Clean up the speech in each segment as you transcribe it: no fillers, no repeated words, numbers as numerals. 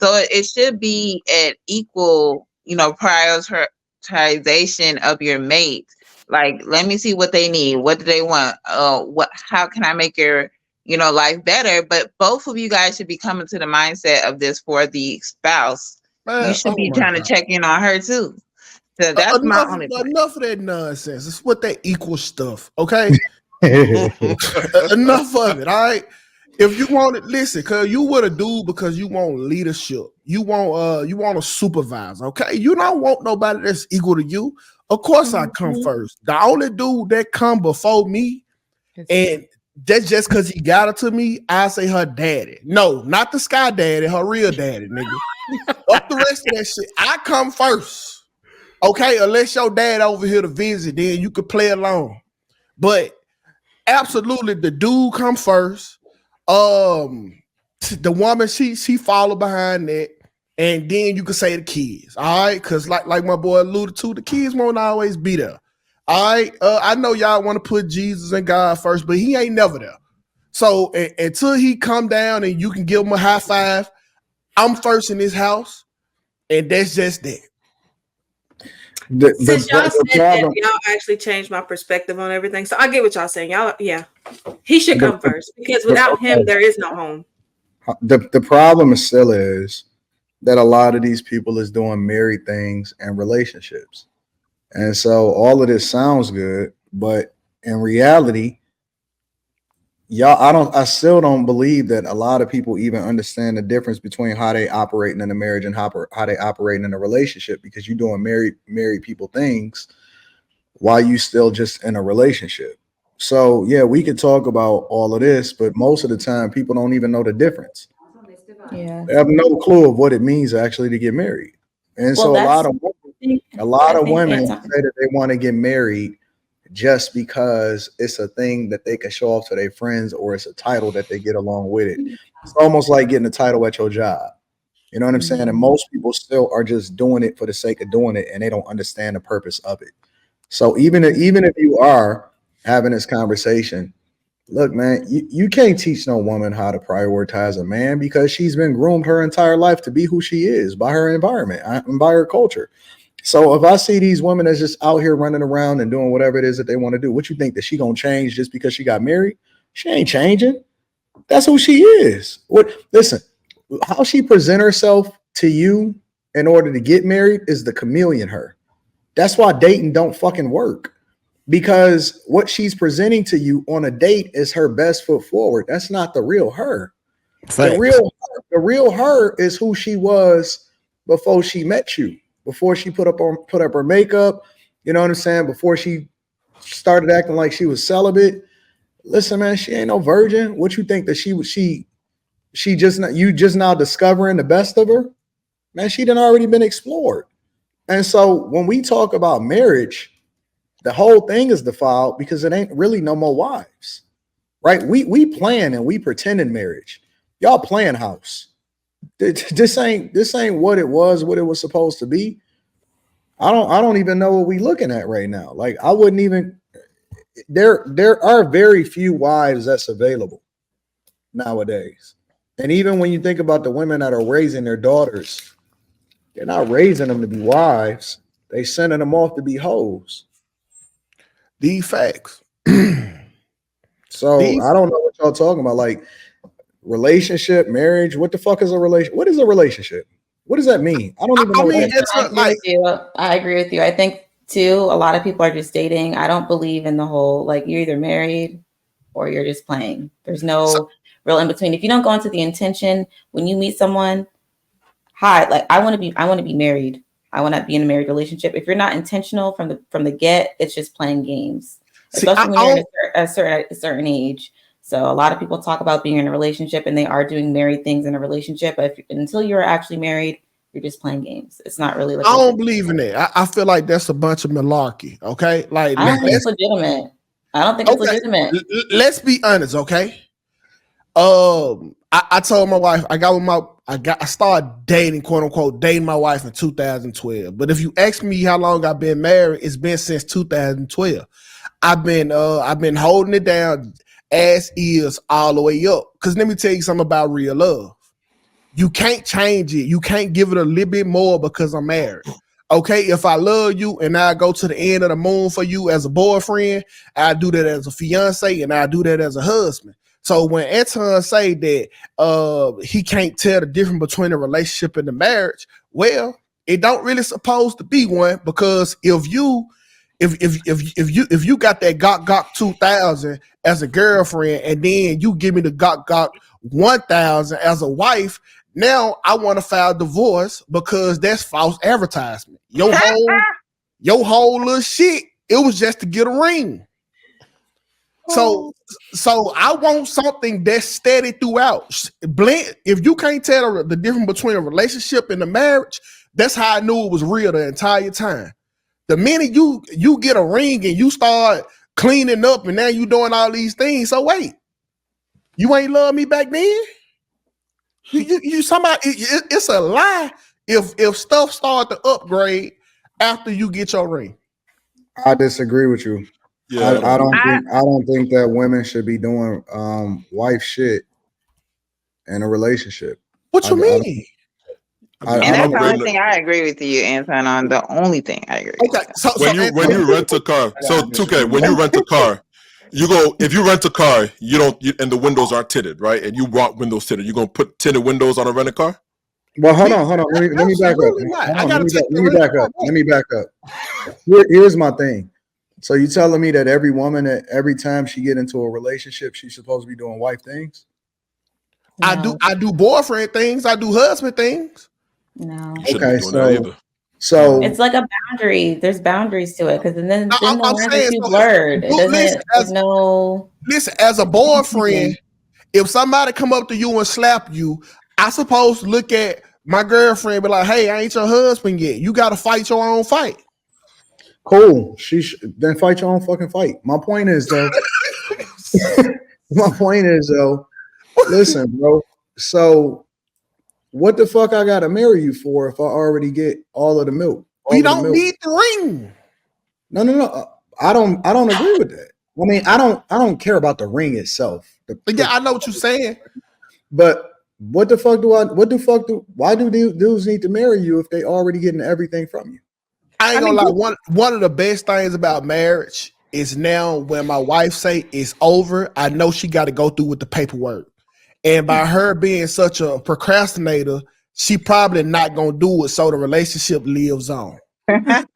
So it should be at equal, prioritization of your mate. Like, let me see what they need. What do they want? How can I make your, life better? But both of you guys should be coming to the mindset of this for the spouse. You Man, should oh be my trying to God. check in on her too. So that's my only point. Enough of that nonsense. It's what that equal stuff, okay? Enough of it, all right? If you want it, listen, cause you with a dude because you want leadership. You want a supervisor, okay? You don't want nobody that's equal to you. Of course I come first. The only dude that come before me, and that's just cause he got it to me, I say her daddy. No, not the sky daddy, her real daddy, nigga. Up the rest of that shit, I come first. Okay, unless your dad over here to visit, then you could play along. But absolutely, the dude come first. The woman she follow behind that, and then you could say the kids. All right, because like my boy alluded to, the kids won't always be there. All right, I know y'all want to put Jesus and God first, but he ain't never there. So until he come down and you can give him a high five, I'm first in this house, and that's just that. Since y'all said that, y'all actually changed my perspective on everything. So I get what y'all saying. Y'all, yeah, he should come first because without him, there is no home. The problem still is that a lot of these people is doing married things and relationships, and so all of this sounds good, but in reality, I still don't believe that a lot of people even understand the difference between how they operating in a marriage and how they operating in a relationship, because you're doing married people things while you still just in a relationship. So yeah, we could talk about all of this, but most of the time people don't even know the difference. Yeah. They have no clue of what it means actually to get married. And so a lot of women say that they want to get married just because it's a thing that they can show off to their friends, or it's a title that they get along with it. It's almost like getting a title at your job. You know what I'm saying? And most people still are just doing it for the sake of doing it, and they don't understand the purpose of it. So even if you are having this conversation, look, man, you can't teach no woman how to prioritize a man because she's been groomed her entire life to be who she is by her environment and by her culture. So if I see these women that's just out here running around and doing whatever it is that they want to do, what you think, that she gonna change just because she got married? She ain't changing. That's who she is. Listen, how she present herself to you in order to get married is the chameleon her. That's why dating don't fucking work, because what she's presenting to you on a date is her best foot forward. That's not the real her. The real her is who she was before she met you. Before she put up her makeup, you know what I'm saying? Before she started acting like she was celibate. Listen, man, she ain't no virgin. What you think, that she just now discovering the best of her? Man, she done already been explored. And so when we talk about marriage, the whole thing is defiled because it ain't really no more wives, right? We plan and we pretend in marriage. Y'all playing house. This ain't what it was supposed to be. I don't even know what we looking at right now. Like, I wouldn't even. There are very few wives that's available nowadays, and even when you think about the women that are raising their daughters, they're not raising them to be wives. They sending them off to be hoes. These facts. So I don't know what y'all talking about. Like, relationship, marriage. What the fuck is a relation? What is a relationship? What does that mean? I don't even know. I agree with you. I think too, a lot of people are just dating. I don't believe in the whole, like, you're either married or you're just playing. There's no real in between. If you don't go into the intention when you meet someone, hi, like, I want to be married. I want to be in a married relationship. If you're not intentional from the get, it's just playing games. Especially when you're in a certain age. So a lot of people talk about being in a relationship, and they are doing married things in a relationship. But until you're actually married, you're just playing games. It's not really. Like, I don't believe in that. I feel like that's a bunch of malarkey. Okay, like, I don't think it's legitimate. I don't think it's legitimate. Let's be honest, okay? I told my wife I started dating, quote unquote, dating my wife in 2012. But if you ask me how long I've been married, it's been since 2012. I've been holding it down as is all the way up. Because let me tell you something about real love. You can't change it. You can't give it a little bit more because I'm married. Okay, if I love you and I go to the end of the moon for you as a boyfriend, I do that as a fiance and I do that as a husband. So when Anton say that he can't tell the difference between a relationship and the marriage, well, it don't really supposed to be one, because if you got that Gok 2000 as a girlfriend and then you give me the Gok 1000 as a wife, now I want to file divorce because that's false advertisement. Your whole little shit, it was just to get a ring. So I want something that's steady throughout. Blend. If you can't tell the difference between a relationship and a marriage, that's how I knew it was real the entire time. The minute you get a ring and you start cleaning up and now you doing all these things, so wait, you ain't love me back then? You somebody, it's a lie if stuff start to upgrade after you get your ring. I disagree with you. Yeah, I don't think that women should be doing wife shit in a relationship. What you mean? And that's the only thing I agree with you, Anton, on. The only thing I agree with. Okay, so when you rent a car, so 2K, when you rent a car, if you rent a car, and the windows aren't tinted, right? And you want windows tinted, you gonna put tinted windows on a rented car? Well, hold on. Let me back up. Let me back up. Here's my thing. So you telling me that every woman, that every time she get into a relationship, she's supposed to be doing wife things? No. I do boyfriend things. I do husband things. No. Okay, so it's like a boundary. There's boundaries to it, because then the lines are too blurred. It doesn't. Listen, as a boyfriend, if somebody come up to you and slap you, I supposed to look at my girlfriend and be like, "Hey, I ain't your husband yet. You got to fight your own fight." Cool. Then fight your own fucking fight. My point is though. Listen, bro. So, what the fuck I gotta marry you for if I already get all of the milk? We don't need the ring. No. I don't agree with that. I mean, I don't care about the ring itself. I know what you're saying. But why do dudes need to marry you if they already getting everything from you? I ain't gonna lie. One of the best things about marriage is now when my wife say it's over, I know she got to go through with the paperwork. And by her being such a procrastinator, she probably not gonna do it, so the relationship lives on. Let's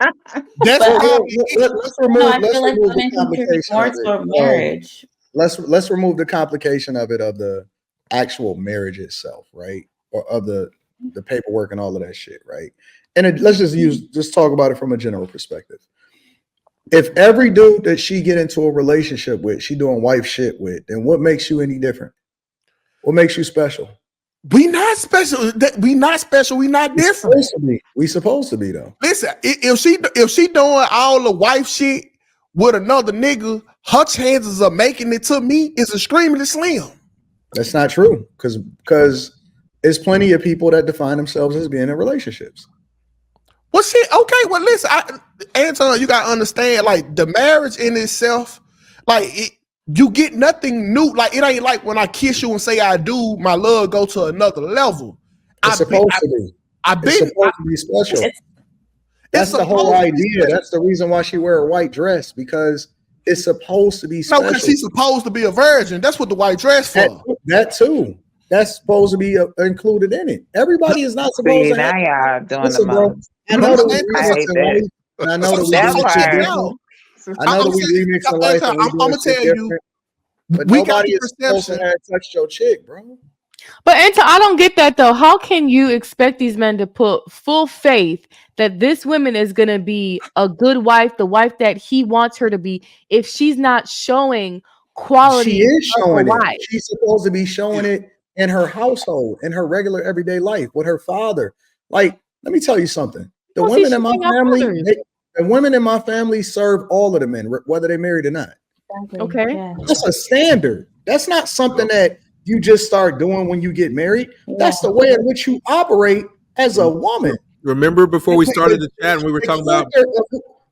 remove the complication of it, of the actual marriage itself, right? Or of the paperwork and all of that shit, right? And let's just talk about it from a general perspective. If every dude that she get into a relationship with, she doing wife shit with, then what makes you any different? What makes you special? We not special. We not special. We not different. We supposed to be though. Listen, if she doing all the wife shit with another nigga, her chances of making it to me is extremely slim. That's not true, because there's plenty of people that define themselves as being in relationships. Well, shit. Okay. Well, listen, Anton, you gotta understand, like, the marriage in itself, like you get nothing new. Like, it ain't like when I kiss you and say I do, my love go to another level. It's supposed to be. It's supposed to be special. That's the whole idea. That's the reason why she wear a white dress, because it's supposed to be special. No, because she's supposed to be a virgin. That's what the white dress for. That too. That's supposed to be included in it. Everybody is not supposed to. Now y'all doing Listen, the bro, most. I know that we remix the life. I'm gonna tell you, but nobody is supposed to have touched your chick, bro. But Anton, I don't get that though. How can you expect these men to put full faith that this woman is gonna be a good wife, the wife that he wants her to be, if she's not showing quality? She is showing it. She's supposed to be showing it in her household, in her regular everyday life with her father. Like, let me tell you something. The women in my family serve all of the men, whether they're married or not. Okay. Yeah. That's a standard. That's not something that you just start doing when you get married. That's the way in which you operate as a woman. Remember before we started the chat, and we were talking about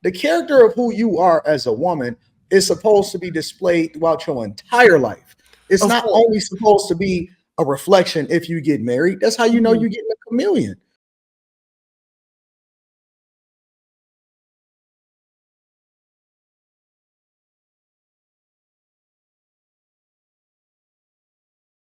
the character of who you are as a woman is supposed to be displayed throughout your entire life. It's not only supposed to be a reflection if you get married. That's how you know you're getting a chameleon.